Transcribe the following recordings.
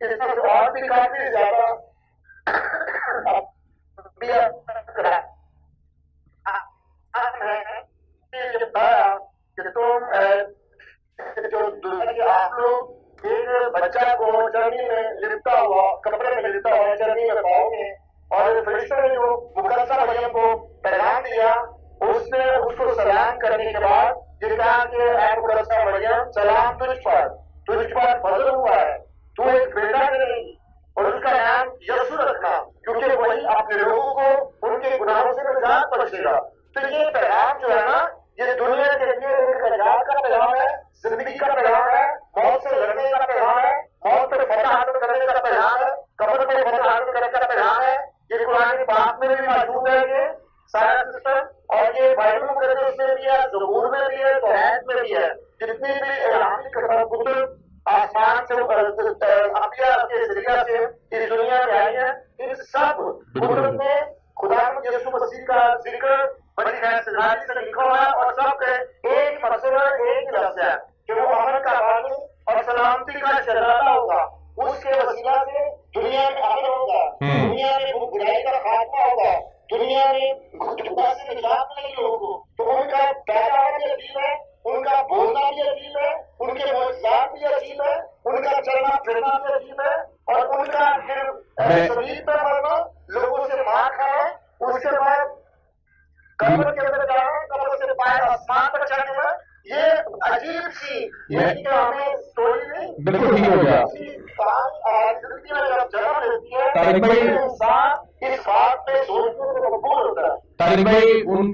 اس میں اور بھی کافی زیادہ کہ تم جو دنیا کے آپ لوگ ایک بچہ کو چرنی میں لپٹا ہوا کپڑے میں لپٹا ہوا چرنی میں پاؤ گے، اور فرشتے نے جو مقدسہ مریم کو پیغام دیا، اس نے اس کو سلام کرنے کے بعد یہ کہا کہ اے مقدسہ مریم سلام تجھ پر فضل ہوا ہے، تو ایک بیٹا کرے گی اور اس کا نام یسوع رکھنا، کیونکہ وہی اپنے لوگوں کو ان کے گناہوں سے نجات بخشے گا۔ تو یہ پیغام جو ہے نا، یہ دنیا کے لیے ایک نجات کا پیغام ہے، زندگی کا پیغام ہے، موت سے لڑنے کا پیغام ہے، موت پہ فتح حاصل کرنے کا پیغام ہے، قبر پہ فتح حاصل کرنے کا پیغام ہے۔ یہ قرآن پاک میں بھی موجود ہے، یہ سارا سسٹم، اور یہ بائبل مقدس میں بھی ہے، زبور میں بھی ہے، توحید میں بھی ہے۔ جتنی بھی الہامی کتب آسمان سے انبیاء کے ذریعہ سے اس دنیا میں آئی ہیں، ان سب کتب میں خدا یسوع مسیح کا ذکر بڑی حیثیت سے لکھا ہوا ہے، اور سب کے ایک مقصد ایک لفظ ہے کہ وہ امن کا بانی اور سلامتی کا شہزادہ ہوگا۔ اس کے وسیلہ سے دنیا میں امن ہوگا، دنیا میں برائی کا خاتمہ ہوگا، دنیا میں گناہ سے نجات ملے گی لوگوں کو۔ تو ان کا پیدا ہونا بھی عجیب ہے، ان کا بولنا بھی عجیب ہے، ان کے معجزات بھی عجیب ہے، ان کا چلنا پھرنا بھی عجیب ہے، اور ان کا پھر شریر پہ مرنا، لوگوں سے مار کھانا، اس کے بعد قبر کے اندر جانا، قبر سے باہر آسمان پر چڑھنا، یہ عجیب سی کہ ہمیں اسٹوری نہیں، بالکل ٹھیک ہو گیا زندگی میں جب جنم لیتی ہے طارق بھائی، انسان اس بات پہ سوچنے کو مجبور ہوتا ہے۔ طارق بھائی ان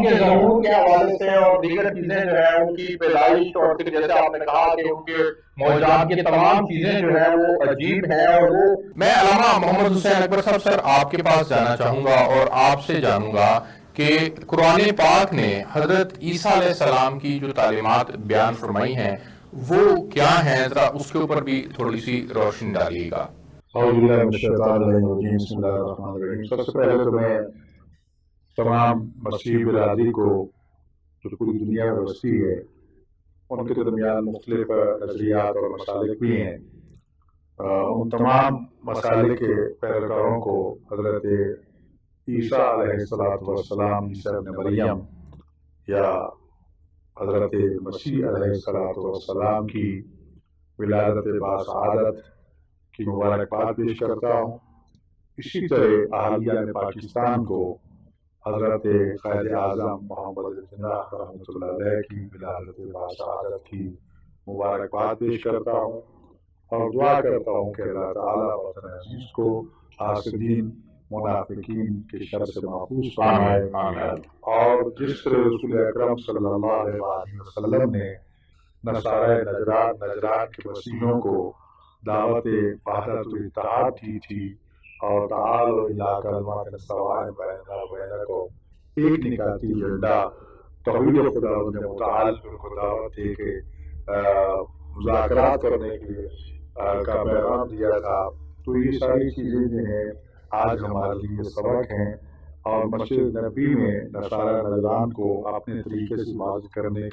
کے ظہور کے حوالے سے اور دیگر چیزیں جو ہے ان کی پیدائش، اور پھر جیسے آپ نے کہا کہ ان کے معجزات کی تمام چیزیں جو ہیں وہ عجیب ہیں، اور وہ میں علامہ محمد حسین اکبر صاحب سر آپ کے پاس جانا چاہوں گا اور آپ سے جانوں گا کہ قرآن پاک نے حضرت عیسیٰ علیہ السلام کی جو تعلیمات بیان فرمائی ہیں وہ کیا ہیں، ذرا اس کے اوپر بھی تھوڑی سی روشنی ڈالیے گا۔ اعوذ باللہ من الشیطان الرجیم، بسم اللہ الرحمن الرحیم۔ سب سے پہلے تو میں تمام مسیحی برادری کو جو پوری دنیا میں بستی ہے، ان کے درمیان مختلف نظریات اور مسالک بھی ہیں، ان تمام مسالک کے پیروکاروں کو حضرت عیسیٰ علیہ السلام، عیسیٰ ابن مریم یا حضرت مسیح علیہ السلام کی ولادت باسعادت کی مبارکباد پیش کرتا ہوں۔ اسی طرح اہالیہ پاکستان کو حضرت قائد اعظم محمد جناح رحمۃ اللہ علیہ کی ولادت باسعادت کی مبارکباد پیش کرتا ہوں، اور دعا کرتا ہوں کہ اللہ تعالیٰ وطن عزیز کو حاسدین منافقین کے شر سے محفوظ فرمائے، اور جس طرح رسول اکرم صلی اللہ علیہ وسلم نے نصارہ نجران کے مسیحیوں کو دعوت وحدت و اتحاد دی تھی، اور تعالوا الی کلمۃ سواء بیننا و بینکم، ایک نکاتی ایجنڈا توحید خداوند متعال کو دعوت دے کے مذاکرات کرنے کے کا پیغام دیا تھا۔ تو یہ ساری چیزیں جو ہیں آج ہمارے لیے سبق ہیں، اور مسجد نبی میں نصارہ نجران کو اپنے طریقے سے واضح کرنے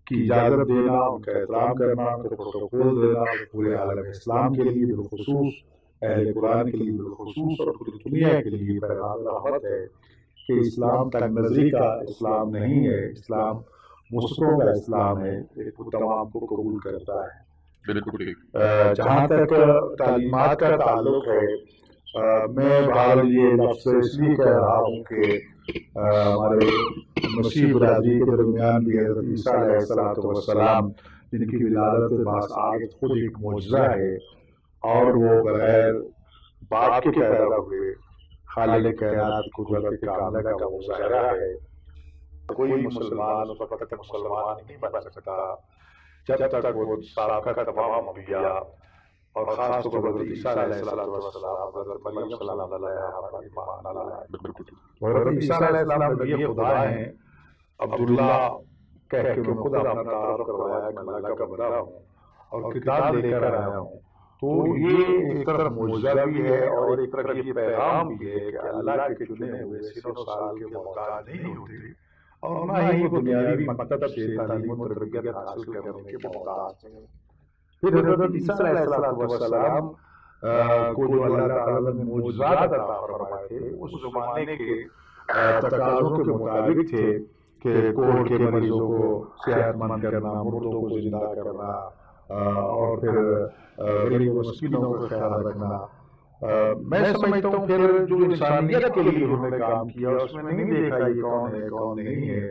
کی اجازت دینا، ان کا احترام کرنا، ان کو پروٹوکول دینا، پورے عالم اسلام کے لیے بالخصوص، اہل قرآن کے لیے بالخصوص، اور پوری دنیا کے لیے پیغام رحمت ہے کہ اسلام تنگ نظری کا اسلام نہیں ہے، اسلام وسطوں کا اسلام ہے، ایک وہ تمام کو قبول کرتا ہے۔ بالکل ٹھیک۔ جہاں تک تعلیمات کا تعلق ہے، میں بہرحال یہ لفظ اس لیے کہہ رہا ہوں کہ ہمارے مسیح برادری کے درمیان بھی حضرت عیسیٰ علیہ السلام جن کی ولادت باسعادت خود ایک معجزہ ہے، اور وہ بغیر باپ کے پیدا ہوئے خالق کائنات قدرت کاملہ کا مظاہرہ ہے۔ کوئی مسلمان اس وقت تک مسلمان نہیں بن سکتا جب تک وہ سابقہ تمام انبیاء اور خاص طور پر حضرت عیسیٰ علیہ السلام، حضرت مریم سلام علیہا پر ایمان نہ لائے۔ حضرت عیسیٰ علیہ السلام نبی خدا ہیں، عبداللہ کہہ کے انہوں خود اپنا تعارف کروایا کہ میں اللہ کا بندہ ہوں اور کتاب لے کر آیا ہوں۔ تو یہ ایک طرف معجزہ بھی ہے، اور ایک طرف یہ پیغام بھی ہے کہ اللہ کے چنے ہوئے سینوں سال کے محتاج نہیں ہوتے، اور نہ ہی وہ دنیاوی مکتب سے تعلیم و تربیت حاصل کرنے کے محتاج ہیں۔ پھر حضرت عیسیٰ علیہ السلام کو جو اللہ تعالیٰ نے معجزات عطا فرمائے تھے اس زمانے کے تقاضوں کے مطابق تھے کہ کوڑ کے مریضوں کو صحت مند کرنا، مردوں کو زندہ کرنا، اور پھر غریب و مسکینوں کا خیال رکھنا. میں سمجھتا ہوں پھر جو انسانیت کے لیے انہوں نے کام کیا اس میں نہیں دیکھا یہ کون ہے کون نہیں ہے.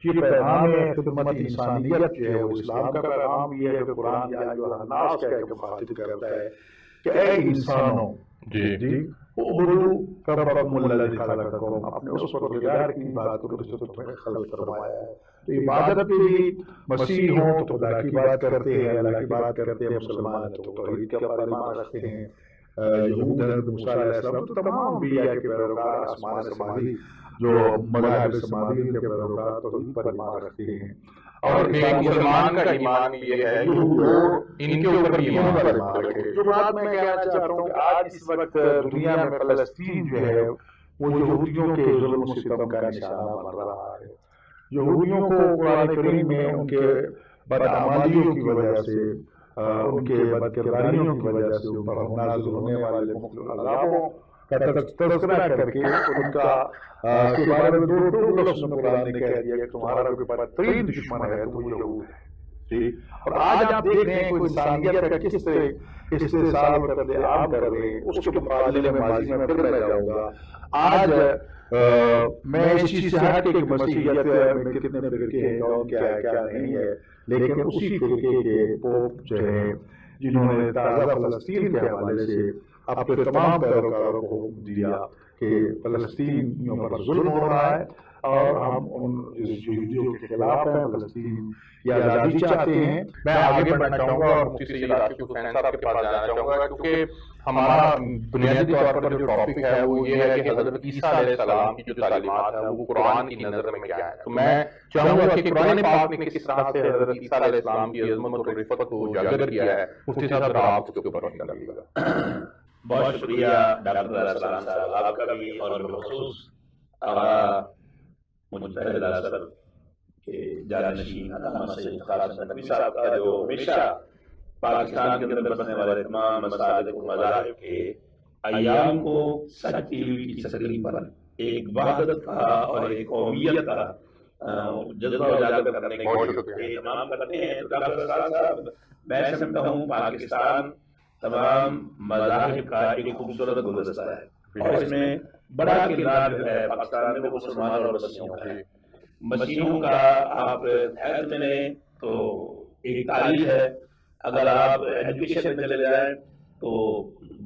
یہ پیغام خدمت انسانیت جو ہے وہ اسلام کا پیغام یہ ہے کہ قرآن یا ایھا الناس کہہ کے مخاطب کرتا ہے کہ اے انسانوں جی اعبدوا ربکم الذی خلقکم، اپنے اس پروردگار کی عبادت کرو جس نے تمہیں خلق فرمایا ہے. تو عبادت میں بھی مسیح ہوں تو خدا کی بات کرتے ہیں، اللہ کی بات کرتے ہیں، مسلمان ہیں تو توحید کے پر ایمان رکھتے ہیں، یہود حضرت موسیٰ علیہ السلام تو تمام انبیاء کے پیروکار آسمان سماوی جو مذاہب سماوی کے پیروکار توحید پر ایمان رکھتے ہیں. اور ایک مسلمان کا ایمان یہ ہے کہ وہ ان کے اوپر ایمان رکھے. جو بات میں کہنا چاہتا ہوں کہ آج اس وقت دنیا میں فلسطین جو ہے وہ یہودیوں کے ظلم و ستم کا نشانہ بن رہا ہے. یہودیوں کو قرآن کریم میں ان کے بدعمالیوں کی وجہ سے، ان کے بدکرداریوں کی وجہ سے ان پر نازل ہونے والے مختلف عذابوں کا تذکرہ کر کے ان کا کے بارے میں دو لفظ میں قرآن نے کہہ دیا کہ تمہارا جو بدترین دشمن ہے تو وہ یہود ہے. اور آج آپ دیکھ رہے ہیں کوئی انسانیت کا کس طرح استحصال اور قتل عام کر رہے ہیں. اس کے مقابلے میں ماضی میں پھر میں جاؤں گا. آج میں اس چیز سے ہٹ کے مسیحیت میں کتنے فرقے ہیں کون کیا ہے کیا نہیں ہے، لیکن اسی فرقے کے پوپ جو ہیں جنہوں نے تازہ فلسطین کے حوالے سے اپنے تمام پیروکاروں کو حکم دیا کہ فلسطینیوں پر ظلم ہو رہا ہے اور ہم ان یہودیوں کے خلاف ہیں، فلسطین کی آزادی چاہتے ہیں. میں آگے بڑھنا چاہوں گا اور مفتی سید عاصف حسین صاحب کے پاس جانا چاہوں گا کیونکہ ہمارا بنیادی طور پر جو ٹاپک ہے وہ یہ ہے کہ حضرت عیسیٰ علیہ السلام کی جو تعلیمات ہیں وہ قرآن کی نظر میں کیا ہے. تو میں چاہوں گا کہ قرآن پاک نے کس طرح سے حضرت عیسیٰ علیہ السلام کی عظمت اور رفعت کو اجاگر کیا ہے. مفتی صاحب ذرا آپ اس کے اوپر روشنی ڈالیے گا. بہت شکریہ ڈاکٹر ارسلان صاحب آپ کا بھی، اور بالخصوص آغا مجتہد الاثر کے جانشین علامہ سید قاسم نقوی صاحب کا، جو ہمیشہ پاکستان کے اندر بسنے والے تمام مسالک و مذاہب کے ایام کو سچ کی ہوئی کی تسلیم پر ایک وحدت کا اور ایک قومیت کا جذبہ اجاگر کرنے کے اہتمام کرتے ہیں. ڈاکٹر ارسلان صاحب، میں سمجھتا ہوں پاکستان تمام مذاہب کا ایک خوبصورت گلدستہ ہے اور اس میں بڑا کردار جو ہے پاکستان میں وہ مسلمان اور مسیحیوں کا ہے. مسیحیوں کا آپ حیث میں لیں تو ایک تاریخ ہے. اگر آپ ایجوکیشن میں چلے جائیں تو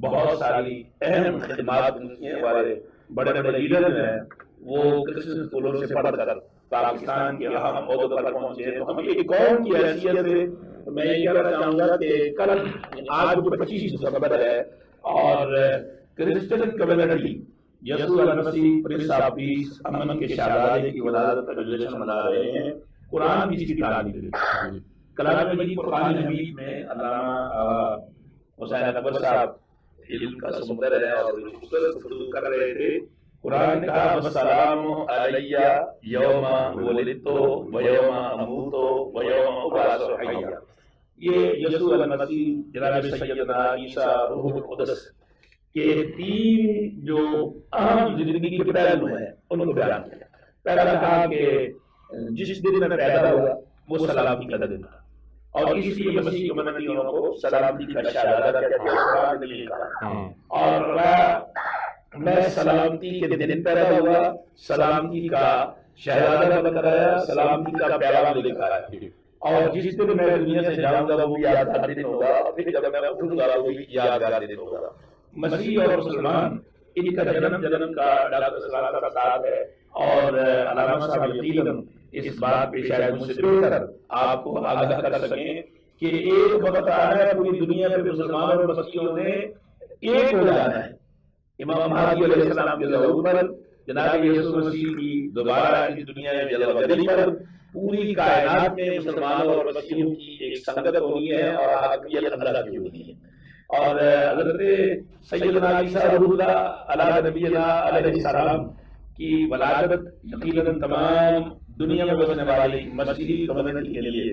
بہت ساری اہم خدمات والے بڑے بڑے لیڈر جو ہیں وہ کرسچن اسکولوں سے پڑھ کر پاکستان کے اہم عہدوں پر پہنچے. تو ہم ایک قوم کی حیثیت سے میں یہ کہنا چاہوں گا کہ کل آج 25 دسمبر ہے اور کرسچن کمیونٹی یسوع المسیح پرنس آف پیس امن کے شہزادے کی ولادت کا جشن منا رہے ہیں. قرآن کی اس کی تعلیم ہے. کلام مجید قرآن حمید میں علامہ حسین اکبر صاحب علم کا سمندر ہے اور گفتگو کر رہے تھے. قرآن نے کہا والسلام علی یوم ولدت و یوم اموت و یوم ابعث حیا. یہ یسوع المسیح جناب سیدنا عیسیٰ روح القدس کے تین جو اہم زندگی کے پہلو ہیں ان کو بیان کیا. پہلا کہا کہ جس دن میں پیدا ہوا وہ سلامتی کا دن تھا اور اس لیے مسیح کمیونٹیوں کو سلامتی کا شہزادہ کہتے ہیں. قرآن نے یہ کہا اور میں سلامتی کے دن پیدا ہوا، سلامتی کا شہزادہ بتایا، سلامتی کا پیغام لے کر آیا. اور جس دن میں دنیا سے جاؤں گا وہ یادگار دن ہوگا، پھر جب میں اٹھوں گا وہ یادگار دن ہوگا. مسیح اور مسلمان ان کا جنم کا ڈاکٹر ارسلان کا ساتھ ہے اور علامہ صاحب یقیناً اس بات پہ شاید مجھ سے بہتر آپ کو آگاہ کر سکیں کہ ایک وقت آ رہا ہے پوری دنیا میں مسلمانوں اور مسیحیوں نے ایک ہو جانا ہے. امام مہدی علیہ السلام کے ظہور پر، جناب یسوع مسیح کی دوبارہ اس دنیا میں جلوہ پر پوری کائنات میں مسلمانوں اور مسیحیوں کی ایک سنگت ہونی ہے اور حاکمیت اللہ کی ہونی ہے. اور حضرت سیدنا عیسیٰ روح اللہ علیہ نبینا علیہ السلام کی ولادت یقیناً تمام دنیا میں بسنے والی مسیحی کمیونٹی کے لیے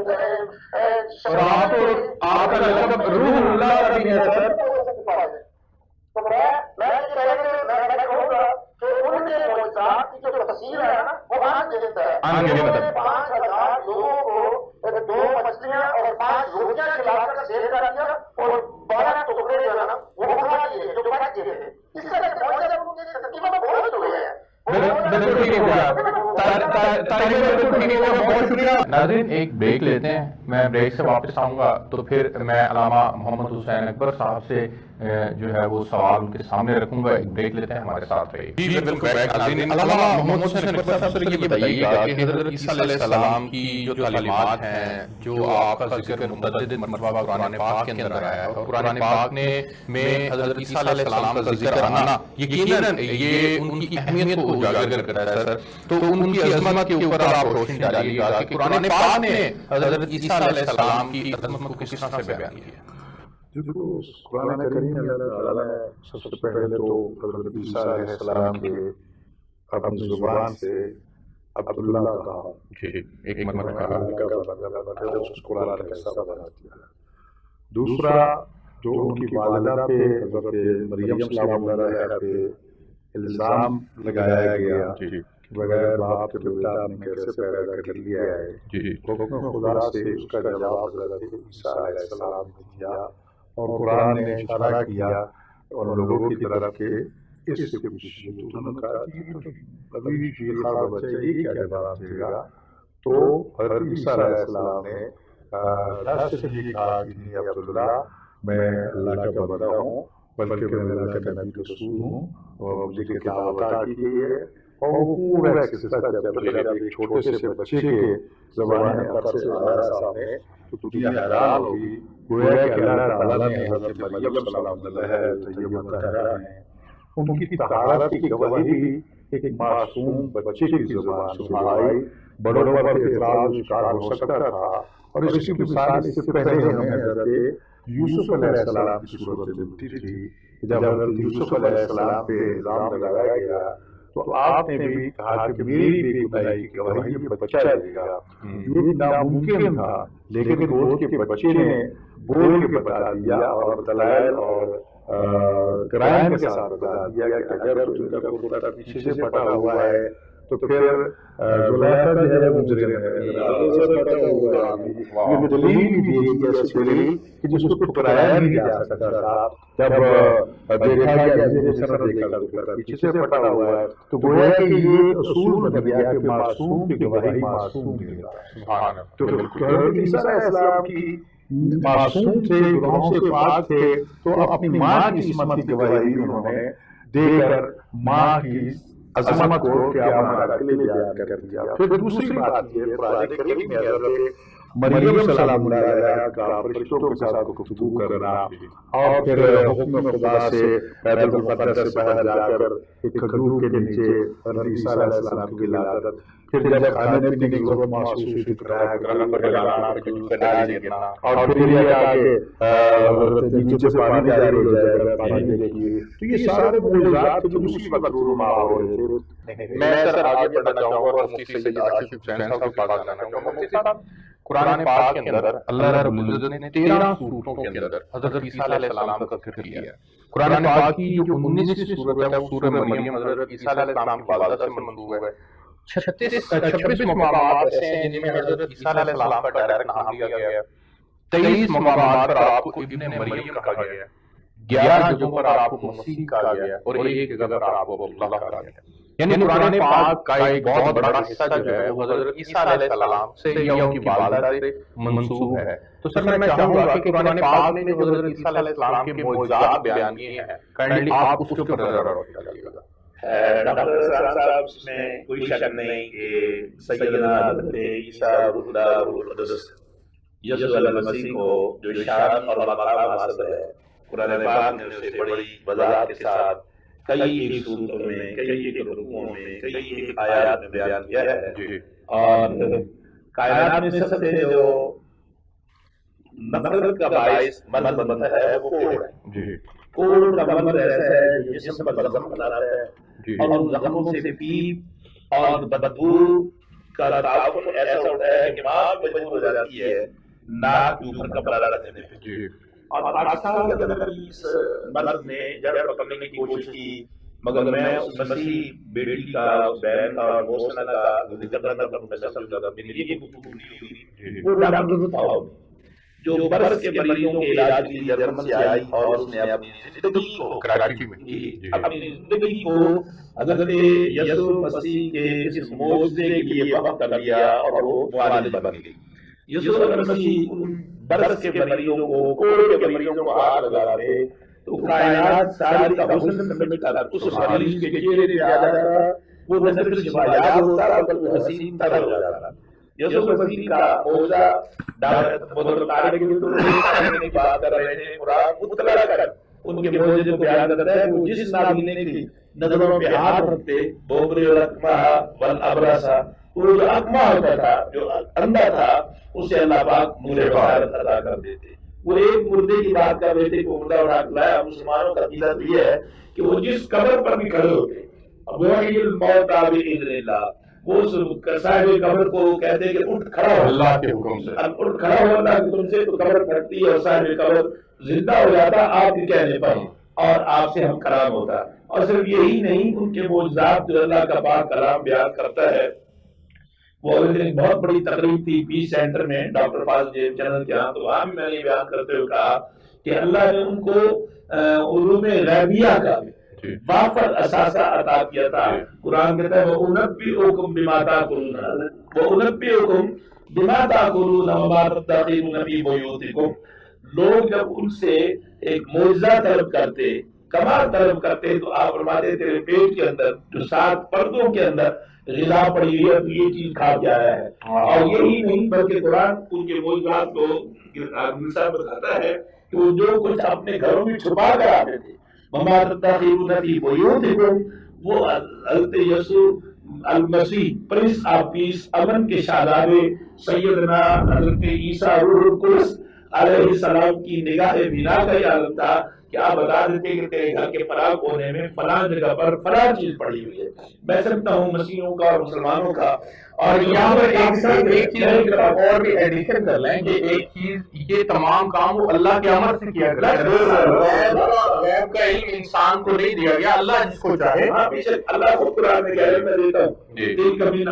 اور آپ تو آپ کا لقب روح اللہ کا بھی ہے سر. تو میں کہوں گا کہ ان کے معجزات کی جو تفصیل ہے نا وہ مطلب 5,000 لوگوں کو 2 مچھلیاں اور 5 روٹیاں کھلا کر سیر کر دیا اور 12 ٹکڑے جو ہے نا وہ اٹھا لیے جو بچ گئے تھے. اس کا معجزہ ان کے تقریباً بہت ہو گیا ہے. بالکل ٹھیک ہے. بہت شکریہ. ناظرین ایک بریک لیتے ہیں, میں بریک سے واپس آؤں گا تو پھر میں علامہ محمد حسین اکبر صاحب سے جو ہے وہ سوال ان کے سامنے رکھوں گا. ایک بریک لیتے ہیں, ہمارے ساتھ رہیے. جی ویلکم بیک ناظرین. علامہ محمد حسین اکبر صاحب سے یہ بتائیے گا کہ حضرت عیسیٰ علیہ السلام کی جو تعلیمات ہیں, جو آپ کا ذکر متعدد مرتبہ قرآن پاک کے اندر آیا ہے, اور قرآن پاک میں حضرت عیسیٰ علیہ السلام کا ذکر آنا یقیناً یہ ان کی اہمیت کو اجاگر کرتا ہے سر. تو ان کی عظمت کے اوپر آپ روشنی ڈالیے گا کہ قرآن پاک نے حضرت عیسیٰ علیہ السلام کی عظمت کو کس طرح سے بیان کیا. دیکھو قرآن کریم میں اللہ تعالیٰ نے سب سے پہلے تو حضرت عیسیٰ علیہ السلام کے اپنی زبان سے عبداللہ کہا. جی ایک مرتبہ اس قرآن کا حصہ بنا دیا. دوسرا جو ان کی والدہ پہ حضرت مریم سلام اللہ علیہا پہ الزام لگایا گیا بغیر باپ کے بیٹا آپ نے کیسے پیدا کر لیا ہے, حکم خدا سے اس کا جواب حضرت عیسیٰ علیہ السلام نے دیا. اور قرآن نے اشارہ کیا اور لوگوں کی طرف کے اس سے پوچھیے. تو انہوں نے کہا کہ ابھی شیخہ بچہ یہ کیا جواب دے گا. تو حضرت عیسیٰ علیہ السلام نے اللہ سے یہ کہا کہ نہیں عبداللہ میں اللہ کا بندہ ہوں, بلکہ میں اللہ کا نبی رسول ہوں اور مجھے کتاب عطا کی گئی ہے. اور وہ پورا جب ایک چھوٹے سے بچے کے زبان اثر سے آیا سامنے تو دنیا حیران ہوگی. گویا کہ اللہ تعالیٰ نے حضرت مریم سلام اللہ طیبہ طاہرہ نے ان کی طہارت کی گواہی بھی ایک معصوم بچے کی زبان سے سنائی. بڑوں پر اعتراض شکار ہو سکتا تھا, اور اس کی مثال اس سے پہلے ہمیں حضرت یوسف علیہ السلام کی صورت ملتی تھی. جب حضرت یوسف علیہ السلام پہ الزام لگایا گیا تو آپ نے بھی کہا کہ میری بے گناہی کی گواہی یہ بچہ دے گا. یہ ناممکن تھا, لیکن گود کے بچے نے بول کے بتا دیا اور دلائل اور کرائم کے ساتھ بتا دیا کہ اگر ان کا کرتا پیچھے سے پٹا ہوا ہے تو پھر زلیخا جو ہے وہ مجرم ہے. یہ دلیل بھی دی گئی ایسی دلیل کہ جس کو ٹھکرایا نہیں جا سکتا تھا. جب دیکھا گیا جیسا دیکھا تو پیچھے سے پٹا ہوا ہے, تو گویا کہ یہ اصول بن گیا کہ معصوم کی گواہی معصوم دیتا ہے. تو حضرت عیسیٰ علیہ السلام کی معصوم تھے, گناہوں سے پاک تھے, تو اپنی ماں کی عصمت کی گواہی انہوں نے دے کر ماں کی عظمت کو قیامت تک کے لیے بیان کر دیا. پھر دوسری بات یہ قرآن کریم میں حضرت مریم سلام اللہ علیہا کا فرشتوں کے ساتھ گفتگو کرنا, اور پھر حکم خدا سے بیت المقدس سے باہر جا کر ایک کھجور کے نیچے حضرت عیسیٰ علیہ السلام کی ولادت, پھر جب کھانے پینے کی ضرورت محسوس ہوئی تو اور پھر یہ کہا کہ حضرت نیچے سے پانی جاری ہو جائے گا, پانی دیکھیے. تو یہ سارے معجزات جو اسی وقت رونما ہو رہے تھے. میں سر آگے بڑھنا چاہوں گا اور مفتی سید عاشق حسین صاحب کے پاس جانا چاہوں گا. مفتی صاحب قرآن پاک کے اندر اللہ رب العزت نے 13 سورتوں کے اندر حضرت عیسیٰ علیہ السلام کا ذکر کیا ہے. قرآن پاک کی جو 19ویں سورت ہے وہ سورہ مریم حضرت عیسیٰ علیہ السلام کی والدہ سے منسوب ہے. 26 مقامات ایسے ہیں جن میں حضرت عیسیٰ علیہ السلام کا ڈائریکٹ نام لیا گیا ہے. 23 مقامات پر آپ کو ابن مریم کہا گیا ہے, 11 جگہوں پر آپ کو مسیح کہا گیا ہے, اور ایک جگہ پر آپ کو اللہ کہا گیا ہے. یعنی قرآن پاک کا ایک بہت بڑا حصہ جو ہے وہ حضرت عیسیٰ علیہ السلام سے یا ان کی والدہ سے منسوب ہے. تو سر میں چاہوں گا کہ قرآن پاک میں جو حضرت عیسیٰ علیہ السلام کے معجزات بیان کیے ہیں کائنڈلی آپ اس کے اوپر ذرا روشنی ڈالیے گا. ڈاکٹر صاحب اس میں کوئی شک نہیں کہ سیدنا حضرت عیسیٰ روح اللہ روح القدس یسوع المسیح کو جو شان اور مقام حاصل ہے, قرآن پاک نے اسے بڑی وضاحت کے ساتھ کئی ایک صورتوں میں, کئی ایک رکوعوں میں, کئی ایک آیات میں بیان کیا ہے. اور کائنات میں سب سے جو نفرت کا باعث من بنتا ہے وہ کوڑ ہے. کوڑ کا من ایسا ہے جو جسم پر زخم بناتا ہے, اور ان زخموں سے پیپ اور بدبو کا تعاون ایسا ہوتا ہے کہ ماں مجبور ہو جاتی ہے ناک کے اوپر کپڑا رکھنے پہ. اور پاکستان کے اندر اس مرد نے جڑ پکڑنے کی کوشش کی، مگر میں اس مسیح بیٹی کا، اس بہن کا اور موسنا کا ذکر نہ کروں، میں سب زیادہ میری یہ گفتگو نہیں ہوئی. وہ ڈاکٹر تھا جو برس کے مریضوں کے علاج کے لیے جرمن سے آئی اور اس نے اپنی زندگی کو کراچی میں اپنی زندگی کو حضرت یسوع مسیح کے اس معجزے کے لیے وقف کر دیا اور وہ معالج بن گئی. یسوع مسیح ان برس کے مریضوں کو، کوڑے کے مریضوں کو ہاتھ لگا رہے تو کائنات ساری کا حسن سمجھتا تھا. اس مریض کے چہرے پہ آ جاتا، وہ نہ صرف شفایاب ہوتا بلکہ حسین تر ہو جاتا. یسوع مسیح کا معجزہ ڈاکٹر طارق کی بات کر رہے تھے، قرآن مطلع کر ان کے معجزے کو بیان کرتا ہے. وہ جس نابینے کی نظروں پہ ہاتھ رکھتے، بوبرے اور اکمہ والابرصہ، وہ جو اکمہ ہوتا تھا، جو اندھا تھا، اسے اللہ پاک نور بصارت عطا کر دیتے. وہ ایک مردے کی بات کر رہے تھے کہ مردہ اٹھا کے لایا. مسلمانوں کا عقیدہ تو یہ ہے کہ وہ جس قبر پر بھی کھڑے ہوتے، وحی الموت بإذن اللہ، وہ صاحب قبر کو کہتے کہ اٹھ کھڑا ہو اللہ کے حکم سے، اٹھ کھڑا ہو اللہ کے حکم سے، تو قبر پھٹتی اور صاحب قبر زندہ ہو جاتا آپ کے کہنے پر اور آپ سے ہم کلام ہوتا. اور صرف یہی نہیں، ان کے معجزات جو اللہ کا پاک کلام بیان کرتا ہے. وہ ایک بہت بڑی تقریب تھی پیس سینٹر میں ڈاکٹر فاضل جیب چینل کے ہاں، تو وہاں بھی میں نے یہ بیان کرتے ہوئے کہا کہ اللہ نے ان کو علوم غیبیہ کا وافر اثاثہ عطا کیا تھا. قرآن کہتا ہے وَأُنَبِّئُكُم بِمَا تَأْكُلُونَ وَأُنَبِّئُكُم بِمَا تَأْكُلُونَ وَمَا تَدَّخِرُونَ فِي بُيُوتِكُم. لوگ جب ان سے ایک معجزہ طلب کرتے، کمال طلب کرتے، تو آپ فرماتے تیرے پیٹ کے اندر جو 7 پردوں کے اندر غذا پڑی ہوئی ہے تو یہ چیز کھا کے آیا ہے. اور یہی نہیں بلکہ قرآن ان کے معجزات کو مثال بتاتا ہے کہ وہ جو کچھ اپنے گھروں میں چھپا کر آتے تھے، وَمَا تَدَّخِرُونَ فِي بُيُوتِكُم، وہ حضرت یسوع المسیح پرنس آف پیس، امن کے شہزادے سیدنا حضرت عیسیٰ روح القدس علیہ السلام کی نگاہ بینا کا یہ عالم تھا کہ آپ بتا دیتے کہ تیرے گھر کے فلاں کونے میں فلاں جگہ پر فلاں چیز پڑی ہوئی ہے. میں سمجھتا ہوں مسیحوں کا اور مسلمانوں کا. اور یہاں پر ایک چیز اور بھی ایڈیشن کر لیں کہ ایک چیز، یہ تمام کام وہ اللہ کے امر سے کیا گیا ہے. غیب کا علم انسان کو نہیں دیا گیا، اللہ جس کو چاہے. اللہ کو قرآن میں کہہ رہے میں دیتا ہوں کبھی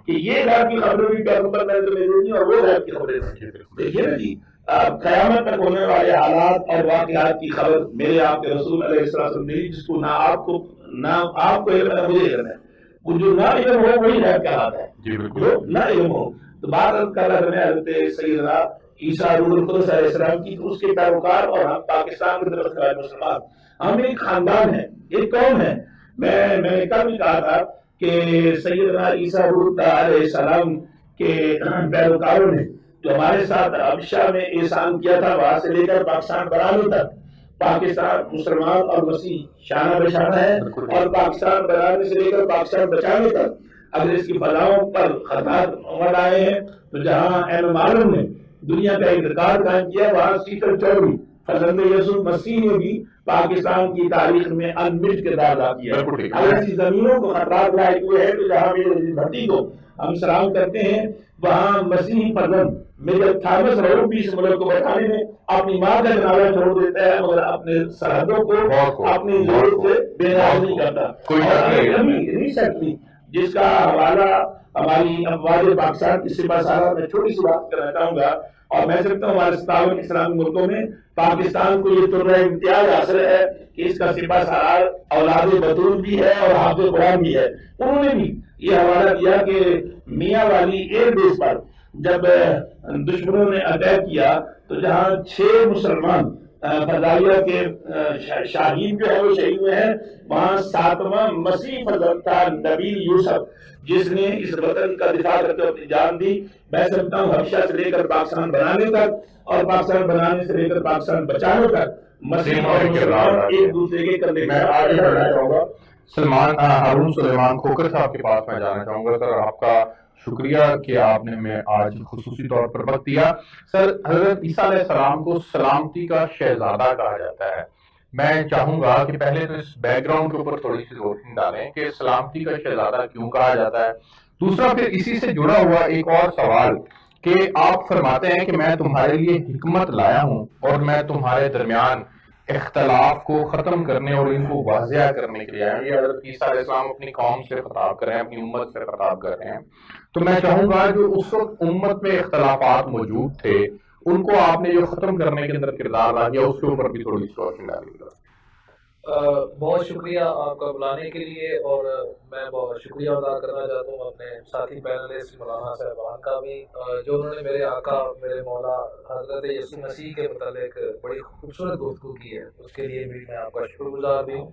کہ یہ غیب کی خبریں بھی پیغمبر نے تمہیں دینی اور وہ غیب کی خبریں. دیکھیے نا جی، قیامت تک ہونے والے حالات اور واقعات کی خبر میرے آپ کے رسول علیہ السلام نے، جس کو نہ آپ کو علم ہے، مجھے علم ہے. وہ جو نہ علم ہو وہی غیب کا حال ہے، جو نہ علم ہو. تو بات کر رہے ہیں حضرت سیدنا عیسیٰ روح القدس علیہ السلام کی، اس کے پیروکار اور ہم پاکستان کے طرف سے مسلمان، ہم ایک خاندان ہیں، ایک قوم ہے. میں نے کل بھی کہا تھا کہ سیدنا عیسیٰ روح علیہ السلام کے پیروکاروں نے جو ہمارے ساتھ ابشا میں احسان کیا تھا، وہاں سے لے کر پاکستان بنانے تک پاکستان مسلمان اور مسیح شانہ بشانہ ہے، اور پاکستان بنانے سے لے کر پاکستان بچانے تک اگر اس کی فلاحوں پر خطرات عمر آئے ہیں تو جہاں ایم معلوم نے دنیا کا ایک ریکارڈ قائم کیا، وہاں سیکر چودھری حضرت یسوع مسیح نے بھی پاکستان کی تاریخ میں انمٹ کردار ادا کیا. اگر ایسی زمینوں کو خطرات لائق ہوئے ہیں تو جہاں میرے بھٹی کو ہم سلام کرتے ہیں، وہاں مسیحی فرزند میجر تھامس روڈ اس ملک کو بچانے میں اپنی ماں کا جنازہ چھوڑ دیتا ہے، مگر اپنے سرحدوں کو اپنی ضرورت سے بے نیاز نہیں کرتا. ریسنٹلی جس کا حوالہ ہماری افواج پاکستان کی سپاہ سالار، میں چھوٹی سی بات کرنا چاہوں گا، اور میں سمجھتا ہوں ہمارے 57 اسلامی ملکوں میں پاکستان کو یہ طرح امتیاز حاصل ہے کہ اس کا سپاہ سالار اولاد بطول بھی ہے اور حافظ قرآن بھی ہے. انہوں نے بھی یہ حوالہ دیا کہ میاں والی ایئر بیس پر جب دشمنوں نے اٹیک کیا تو جہاں 6 مسلمان فضائیہ کے شاہین جو ہے وہ شہید ہوئے ہیں، وہاں 7واں مسیح فرزند تھا نبیل یوسف، جس نے اس وطن کا دفاع کرتے ہوئے اپنی جان دی. میں سمجھتا ہوں حبشہ سے لے کر پاکستان بنانے تک اور پاکستان بنانے سے لے کر پاکستان بچانے تک مسیح اور مسلمان ایک دوسرے کے کندھے. میں آگے بڑھنا چاہوں گا سلمان ہارون سلیمان کھوکر صاحب کے پاس میں جانا چاہوں گا. سر آپ کا شکریہ کہ آپ نے ہمیں آج خصوصی طور پر وقت دیا. سر حضرت عیسیٰ علیہ السلام کو سلامتی کا شہزادہ کہا جاتا ہے، میں چاہوں گا کہ پہلے تو اس بیک گراؤنڈ کے اوپر تھوڑی سی روشنی ڈالیں کہ سلامتی کا شہزادہ کیوں کہا جاتا ہے. دوسرا پھر اسی سے جڑا ہوا ایک اور سوال کہ آپ فرماتے ہیں کہ میں تمہارے لیے حکمت لایا ہوں اور میں تمہارے درمیان اختلاف کو ختم کرنے اور ان کو واضح کرنے کے لیے آیا ہوں. یہ حضرت عیسیٰ علیہ السلام اپنی قوم سے خطاب کر رہے ہیں، اپنی امت سے خطاب کر رہے ہیں. تو میں چاہوں گا جو اس وقت امت میں اختلافات موجود تھے ان کو آپ نے جو ختم کرنے کے اندر کردار ادا کیا اس کے اوپر بھی تھوڑی سی روشنی ڈالیے گا. بہت شکریہ آپ کا بلانے کے لیے، اور میں بہت شکریہ ادا کرنا چاہتا ہوں اپنے ساتھی پینلسٹ مولانا صاحبان کا بھی، جو انہوں نے میرے آقا میرے مولا حضرت یسوع مسیح کے متعلق بڑی خوبصورت گفتگو کی ہے، اس کے لیے بھی میں آپ کا شکر گزار بھی ہوں.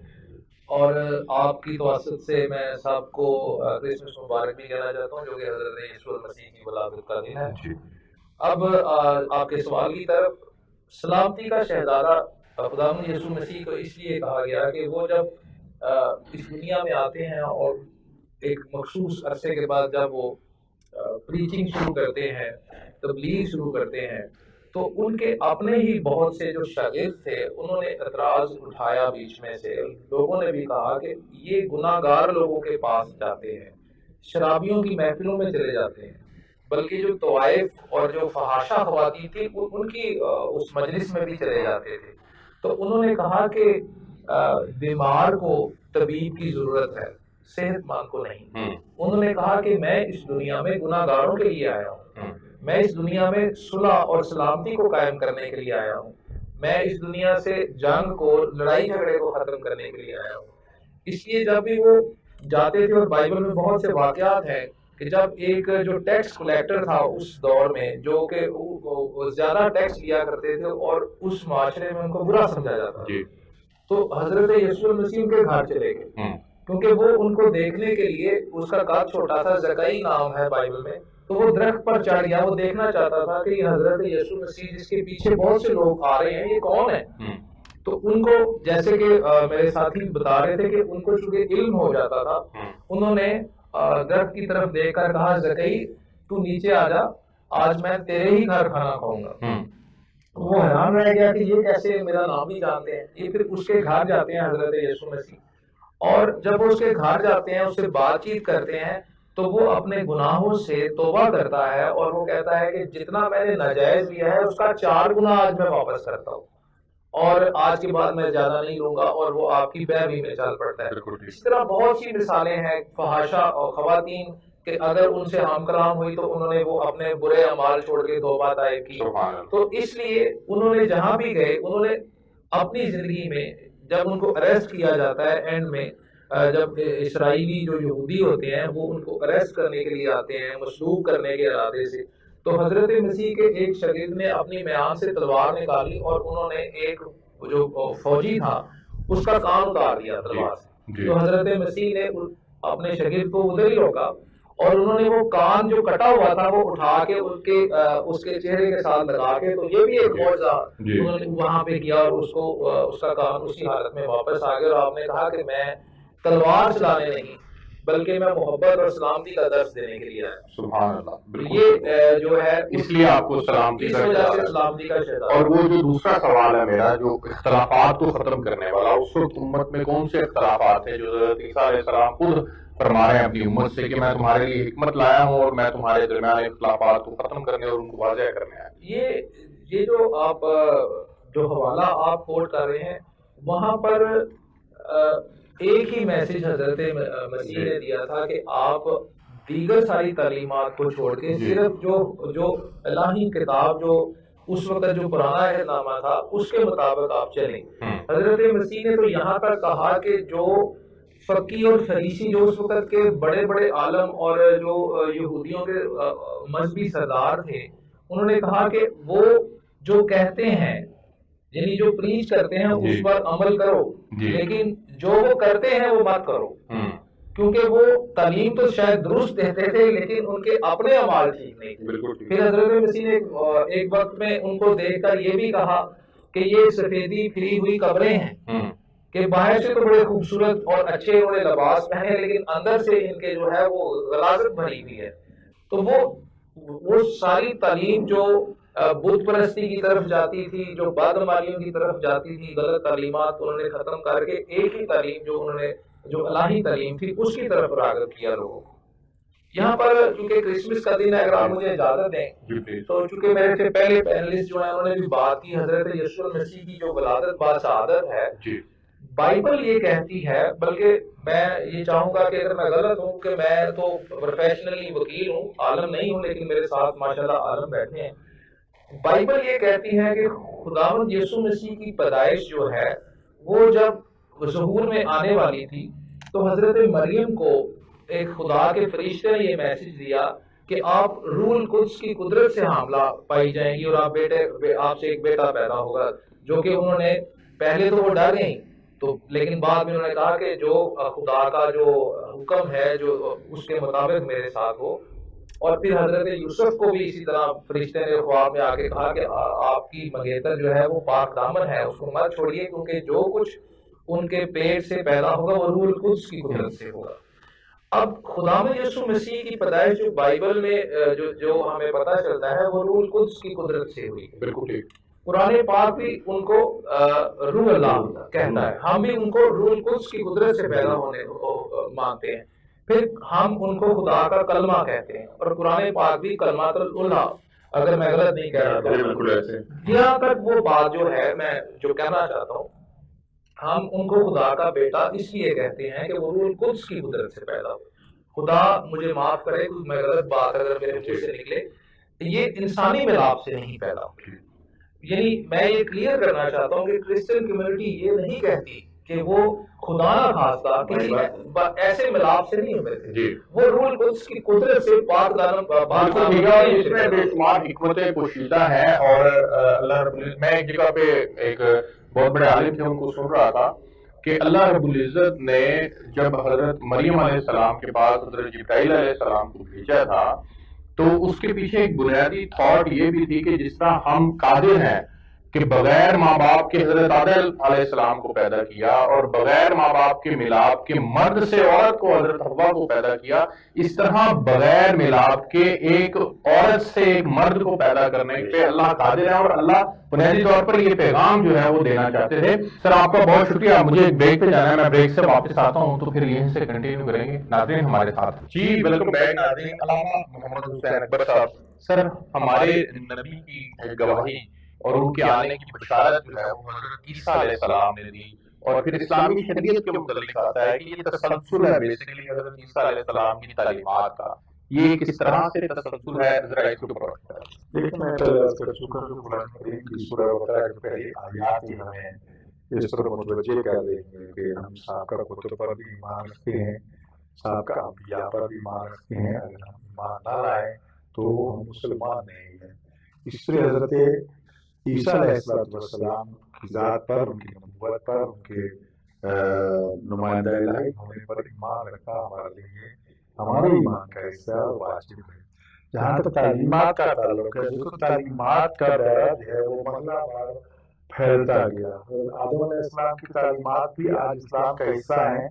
اور آپ کی توسط سے میں سب کو کرسمس مبارک بھی کہنا چاہتا ہوں، جو کہ حضرت یسوع مسیح کی ولادت کا دن ہے. اب آپ کے سوال کی طرف، سلامتی کا شہزادہ خداوند یسوع مسیح کو اس لیے کہا گیا کہ وہ جب اس دنیا میں آتے ہیں اور ایک مخصوص عرصے کے بعد جب وہ پریچنگ شروع کرتے ہیں، تبلیغ شروع کرتے ہیں، تو ان کے اپنے ہی بہت سے جو شاگرد تھے انہوں نے اعتراض اٹھایا بیچ میں سے. لوگوں نے بھی کہا کہ یہ گناہ گار لوگوں کے پاس جاتے ہیں، شرابیوں کی محفلوں میں چلے جاتے ہیں، بلکہ جو طوائف اور جو فحاشہ خواتین تھیں ان کی اس مجلس میں بھی چلے جاتے تھے. تو انہوں نے کہا کہ بیمار کو طبیب کی ضرورت ہے، صحت مند کو نہیں. انہوں نے کہا کہ میں اس دنیا میں گناہ گاروں کے لیے آیا ہوں، میں اس دنیا میں صلح اور سلامتی کو قائم کرنے کے لیے آیا ہوں، میں اس دنیا سے جنگ کو، لڑائی جھگڑے کو ختم کرنے کے لیے آیا ہوں. اس لیے جب بھی وہ جاتے تھے، اور بائبل میں بہت سے واقعات ہیں کہ جب ایک جو ٹیکس کلیکٹر تھا اس دور میں، جو کہ زیادہ ٹیکس لیا کرتے تھے اور اس معاشرے میں ان کو برا سمجھا جاتا تھا، تو حضرت یسوع مسیح کے گھر چلے گئے، کیونکہ وہ ان کو دیکھنے کے لیے، اس کا قد چھوٹا تھا، زکائی نام ہے بائبل میں، تو وہ درخت پر چڑھ گیا. وہ دیکھنا چاہتا تھا کہ یہ حضرت یسوع مسیح جس کے پیچھے بہت سے لوگ آ رہے ہیں، یہ کون ہے. تو ان کو، جیسے کہ میرے ساتھی بتا رہے تھے کہ ان کو چونکہ علم ہو جاتا تھا، انہوں نے درخت کی طرف دیکھ کر کہا، زکئی تو نیچے آ جا، آج میں تیرے ہی گھر کھانا کھاؤں گا. وہ حیران رہ گیا کہ یہ کیسے میرا نام بھی جانتے ہیں. یہ پھر اس کے گھر جاتے ہیں حضرت یسوع مسیح، اور جب وہ اس کے گھر جاتے ہیں، اس سے بات چیت کرتے ہیں، تو وہ اپنے گناہوں سے توبہ کرتا ہے، اور وہ کہتا ہے کہ جتنا میں نے ناجائز لیا ہے اس کا 4 گنا آج میں واپس کرتا ہوں، اور آج کے بعد میں زیادہ نہیں لوں گا. اور وہ آپ کی پیروی میں چل پڑتا ہے. اس طرح بہت سی مثالیں ہیں فحاشہ اور خواتین کہ اگر ان سے ہم کلام ہوئی تو انہوں نے وہ اپنے برے اعمال چھوڑ کے توبہ طائب کی. تو اس لیے انہوں نے جہاں بھی گئے، انہوں نے اپنی زندگی میں، جب ان کو اریسٹ کیا جاتا ہے اینڈ میں، جب اسرائیلی جو یہودی ہوتے ہیں وہ ان کو اریسٹ کرنے کے لیے آتے ہیں مصلوب کرنے کے ارادے سے، تو حضرت مسیح کے ایک شاگرد نے اپنی میان سے تلوار نکالی، اور انہوں نے ایک جو فوجی تھا اس کا کان اتار دیا تلوار سے. تو حضرت مسیح نے اپنے شاگرد کو ادھر ہی روکا، اور انہوں نے وہ کان جو کٹا ہوا تھا وہ اٹھا کے اس کے چہرے کے ساتھ لگا کے، تو یہ بھی ایک معجزہ انہوں نے وہاں پہ کیا، اور اس کو اس کا کان اسی حالت میں واپس آ گیا. اور آپ نے کہا کہ میں تلوار چلانے نہیں بلکہ میں محبت اور سلامتی کا درس دینے کے لیے آیا. سبحان اللہ. یہ جو ہے اس لیے آپ کو سلامتی اس وجہ سے سلامتی کا شہزادہ. اور وہ جو دوسرا سوال ہے میرا، جو اختلافات کو ختم کرنے والا، اس وقت امت میں کون سے اختلافات ہیں جو حضرت عیسیٰ علیہ السلام خود فرما رہے ہیں اپنی امت سے کہ میں تمہارے لیے حکمت لایا ہوں اور میں تمہارے درمیان اختلافات کو ختم کرنے اور ان کو واضح کرنے آیا. یہ جو آپ جو حوالہ آپ کوٹ کر رہے ہیں، وہاں پر ایک ہی میسج حضرت مسیح نے دیا تھا کہ آپ دیگر ساری تعلیمات کو چھوڑ کے صرف جو الہی کتاب، جو اس وقت جو پرانا عہد نامہ تھا، اس کے مطابق آپ چلیں. حضرت مسیح نے تو یہاں تک کہا کہ جو فقی اور فریسی، جو اس وقت کے بڑے بڑے عالم اور جو یہودیوں کے مذہبی سردار تھے، انہوں نے کہا کہ وہ جو کہتے ہیں، یعنی جو پریچ کرتے ہیں اس پر عمل کرو، لیکن جو وہ کرتے ہیں وہ مت کرو. کیونکہ وہ تعلیم تو شاید درست دیتے تھے لیکن ان کے اپنے اعمال ٹھیک نہیں تھے. پھر حضرت مسیح نے ایک وقت میں ان کو دیکھ کر یہ بھی کہا کہ یہ سفیدی پھری ہوئی قبریں ہیں، کہ باہر سے تو بڑے خوبصورت اور اچھے انہوں نے لباس پہنے، لیکن اندر سے ان کے جو ہے وہ غلاظت بھری ہوئی ہے. تو وہ ساری تعلیم جو بت پرستی کی طرف جاتی تھی، جو بدعمالیوں کی طرف جاتی تھی، غلط تعلیمات انہوں نے ختم کر کے ایک ہی تعلیم جو انہوں نے جو الہی تعلیم تھی اس کی طرف راغب کیا لوگوں کو۔ یہاں پر چونکہ کرسمس کا دن ہے، اگر آپ مجھے اجازت دیں تو چونکہ میرے سے پہلے پینلسٹ جو ہیں انہوں نے بھی بات کی حضرت یسوع المسیح کی جو ولادت باسعادت ہے، بائبل یہ کہتی ہے، بلکہ میں یہ چاہوں گا کہ اگر میں غلط ہوں کہ میں تو پروفیشنلی وکیل ہوں، عالم نہیں ہوں، لیکن میرے ساتھ ماشاءاللہ عالم بیٹھے ہیں۔ بائبل یہ کہتی ہے کہ خداوند یسوع مسیح کی پیدائش جو ہے وہ جب ظہور میں آنے والی تھی تو حضرت مریم کو ایک خدا کے فرشتے نے یہ میسج دیا کہ آپ روح القدس کی قدرت سے حاملہ پائی جائیں گی اور آپ سے ایک بیٹا پیدا ہوگا، جو کہ انہوں نے پہلے تو وہ ڈر گئیں تو، لیکن بعد میں انہوں نے کہا کہ جو خدا کا جو حکم ہے جو اس کے مطابق میرے ساتھ ہو۔ اور پھر حضرت یوسف کو بھی اسی طرح فرشتے نے خواب میں آ کے کہا کہ آپ کی منگیتر جو ہے وہ پاک دامن ہے، اس کو مت چھوڑیے، کیونکہ جو کچھ ان کے پیٹ سے پیدا ہوگا وہ روح القدس کی قدرت سے ہوگا۔ اب خداوند یسوع مسیح کی پیدائش جو بائبل میں جو ہمیں پتہ چلتا ہے وہ روح القدس کی قدرت سے ہوئی۔ بالکل ٹھیک۔ قرآن پاک بھی ان کو روح اللہ کہتا ہے، ہم بھی ان کو روح القدس کی قدرت سے پیدا ہونے مانتے ہیں، پھر ہم ان کو خدا کا کلمہ کہتے ہیں، اور قرآن پاک بھی کلمات اللہ، اگر میں غلط نہیں کہہ رہا تو بالکل ایسے۔ یہاں تک وہ بات جو ہے میں جو کہنا چاہتا ہوں، ہم ان کو خدا کا بیٹا اس لیے کہتے ہیں کہ وہ روح القدس کی قدرت سے پیدا ہو۔ خدا مجھے معاف کرے کچھ میں غلط بات اگر میرے منہ سے نکلے، یہ انسانی ملاپ سے نہیں پیدا ہو۔ یعنی میں یہ کلیئر کرنا چاہتا ہوں کہ کرسچن کمیونٹی یہ نہیں کہتی کہ وہ خدا نہ خواستہ کسی ایسے ملاپ سے نہیں ہوئے تھے، وہ روح القدس کی قدرت سے پاک دامن اس میں بے شمار حکمتیں پوشیدہ ہیں، اور اللہ رب العزت، میں ایک جگہ پہ ایک بہت بڑے عالم تھے ان کو سن رہا تھا کہ اللہ رب العزت نے جب حضرت مریم علیہ السلام کے پاس حضرت جبرائیل علیہ السلام کو بھیجا تھا تو اس کے پیچھے ایک بنیادی تھاٹ یہ بھی تھی کہ جس طرح ہم قادر ہیں کہ بغیر ماں باپ کے حضرت آدم علیہ السلام کو پیدا کیا، اور بغیر ماں باپ کے ملاپ کے مرد سے عورت کو حضرت حوا کو پیدا کیا، اس طرح بغیر ملاپ کے ایک عورت سے ایک مرد کو پیدا کرنے پہ اللہ قادر ہے، اور اللہ بنیادی طور پر یہ پیغام جو ہے وہ دینا چاہتے تھے۔ سر آپ کا بہت شکریہ، مجھے بریک پہ جانا ہے، میں بریک سے واپس آتا ہوں تو پھر یہیں سے کنٹینیو کریں گے۔ ناظرین ہمارے ساتھ جی ویلکم بیک ناظرین، علامہ محمد حسین اکبر صاحب، سر ہمارے نبی کی گواہی اور ان کے آنے کی بشارت جو ہے وہ حضرت عیسیٰ علیہ السلام نے دی، اور پھر اسلامی شریعت کے متعلق آتا ہے کہ یہ تسلسل ہے بیسیکلی حضرت عیسیٰ علیہ السلام کی تعلیمات کا، یہ کس طرح سے تسلسل ہے، ذرا اس کے اوپر دیکھیں میں پہلے عرض کر چکا ہوں کہ قرآن کریم کی سورہ بقرہ کی پہلی آیات ہی ہمیں اس طرح متوجہ کر دیں گے کہ ہم سابقہ کتب پر بھی ایمان رکھتے ہیں، سابقہ انبیاء پر بھی ایمان رکھتے ہیں، اگر ہم ایمان نہ لائیں تو ہم مسلمان نہیں ہیں۔ اس طرح حضرت عیسیٰ علیہ السلام کی ذات پر، ان کی نبوت پر، ان کے نمائندہ الہی ہونے پر ایمان رکھنا ہمارے لیے ہمارے ایمان کا حصہ اور واجب ہے۔ جہاں تک تعلیمات کا تعلق ہے، دیکھو تعلیمات کا دائرہ جو ہے وہ مرحلہ وار پھیلتا گیا۔ آدم علیہ السلام کی تعلیمات بھی آج اسلام کا حصہ ہیں،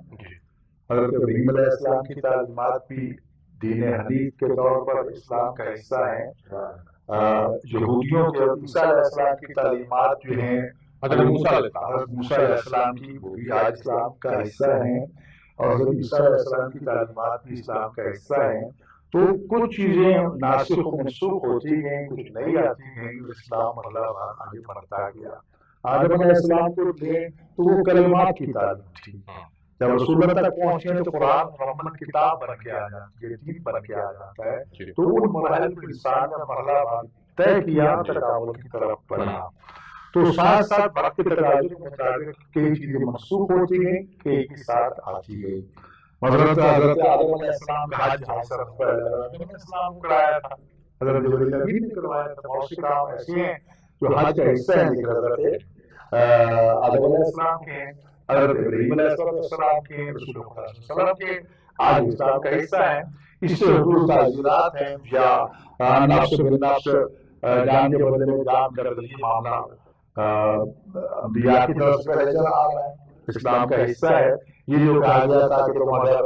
حضرت ابراہیم علیہ السلام کی تعلیمات بھی دین حنیف کے طور پر اسلام کا حصہ ہیں۔ یہودیوں کے عیسیٰ علیہ السلام کی تعلیمات جو ہیں حضرت موسیٰ علیہ السلام کی، وہ بھی آج اسلام کا حصہ ہیں، اور حضرت عیسیٰ علیہ السلام کی تعلیمات بھی اسلام کا حصہ ہیں۔ تو کچھ چیزیں ناسخ و منسوخ ہوتی گئیں، کچھ نئی آتی گئیں، اور اسلام مرحلہ وار آگے بڑھتا گیا۔ آدم علیہ السلام کو لیں تو وہ کلمات کی تعلیم تھی، جب رسول اللہ تک پہنچے تو قرآن مکمل کتاب بن کے آ جاتی ہے، دین بن کے آ جاتا ہے۔ تو ان مراحل کو انسان نے مرحلہ طے کیا، تکامل کی طرف بڑھا۔ تو ساتھ ساتھ وقت کے تقاضے کے مطابق کئی چیزیں منسوخ ہوتی گئیں، کئی کے ساتھ آتی گئی۔ حضرت آدم علیہ السلام کا حج حضرت ابراہیم علیہ السلام کو کرایا تھا، حضرت جبرائیل امین نے کروایا تھا۔ بہت سے کام ایسے ہیں جو حج کا حصہ ہیں، لیکن حضرت آدم علیہ السلام کے ہیں، حضرت ابراہیم علیہ السلام کے ہیں، رسول اللہ صلی اللہ علیہ وسلم کے آج اسلام کا حصہ ہیں۔ اس سے حضور تعزیرات ہیں، یا نفس بالنفس، جان کے بدلے میں جان کا یہ معاملہ انبیاء کی طرف سے پہلے چلا آ رہا ہے، اسلام کا حصہ ہے۔ یہ جو کہا گیا تھا کہ تم اگر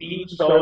300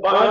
5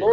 2